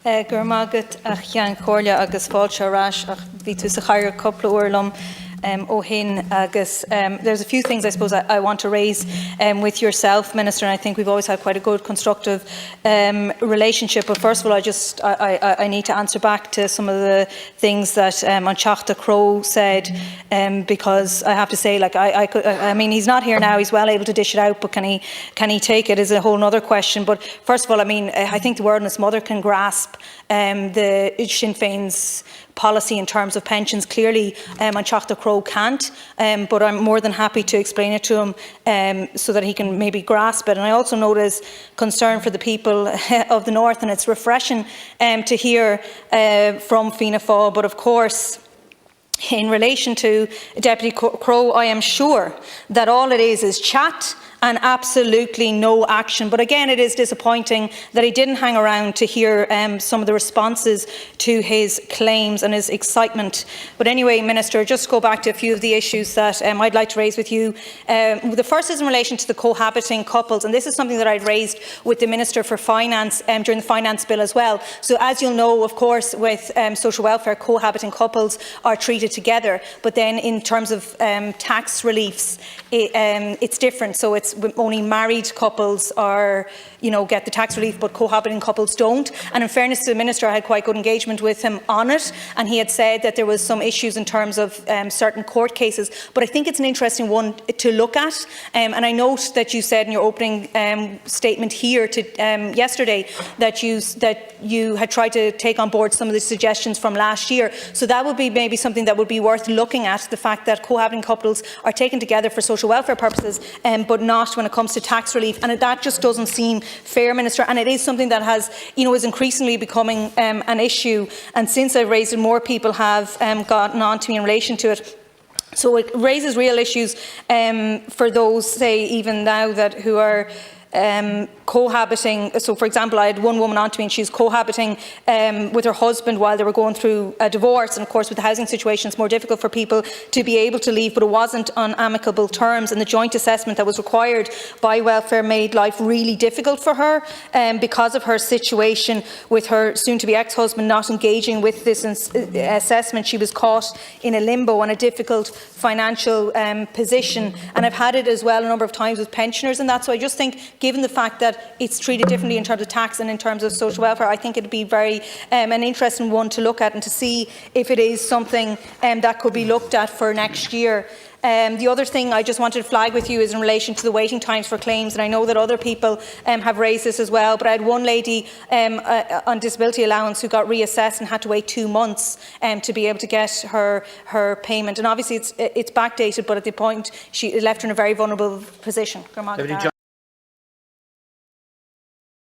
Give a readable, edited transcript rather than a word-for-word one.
Gur mágad a chean cóirle agus fáilte arás ach bhí tú sa chair coppla uairlam ó hin agus there's a few things I suppose I want to raise with yourself, Minister, and I think we've always had quite a good constructive relationship. But first of all, I need to answer back to some of the things that Oireachtas Crow said, because I have to say, like I mean, he's not here now. He's well able to dish it out, but can he take it is a whole other question. But first of all, I mean, I think the word and its mother can grasp the Sinn Féin's policy in terms of pensions. Clearly, Oireachtas Crow can't, but I'm more than happy to explain it to him so that he can maybe grasp it. And I also know there's concern for the people of the North, and it's refreshing to hear from Fianna Fáil. But of course, in relation to Deputy Crow, I am sure that all it is chat and absolutely no action. But again, it is disappointing that he didn't hang around to hear some of the responses to his claims and his excitement. But anyway, Minister, just to go back to a few of the issues that I'd like to raise with you. The first is in relation to the cohabiting couples, and this is something that I'd raised with the Minister for Finance during the Finance Bill as well. So as you'll know, of course, with social welfare, cohabiting couples are treated together, but then in terms of tax reliefs, it's different. So it's only married couples are, get the tax relief, but cohabiting couples don't. And in fairness to the Minister, I had quite good engagement with him on it, and he had said that there was some issues in terms of certain court cases. But I think it's an interesting one to look at. And I note that you said in your opening statement here yesterday that you had tried to take on board some of the suggestions from last year. So that would be maybe something that would be worth looking at, the fact that cohabiting couples are taken together for social welfare purposes, but not when it comes to tax relief. And that just doesn't seem fair, Minister. And it is something that has, is increasingly becoming an issue. And since I've raised it, more people have gotten on to me in relation to it. So it raises real issues for those, say, even now who are cohabiting. So for example, I had one woman on to me and she's cohabiting with her husband while they were going through a divorce, and of course with the housing situation it's more difficult for people to be able to leave, but it wasn't on amicable terms, and the joint assessment that was required by welfare made life really difficult for her because of her situation with her soon-to-be ex-husband not engaging with this assessment. She was caught in a limbo and a difficult financial position, and I've had it as well a number of times with pensioners and that. So I just think, given the fact that it's treated differently in terms of tax and in terms of social welfare, I think it would be very an interesting one to look at and to see if it is something that could be looked at for next year. The other thing I just wanted to flag with you is in relation to the waiting times for claims, and I know that other people have raised this as well, but I had one lady on disability allowance who got reassessed and had to wait 2 months to be able to get her payment, and obviously it's backdated, but at the point it left her in a very vulnerable position.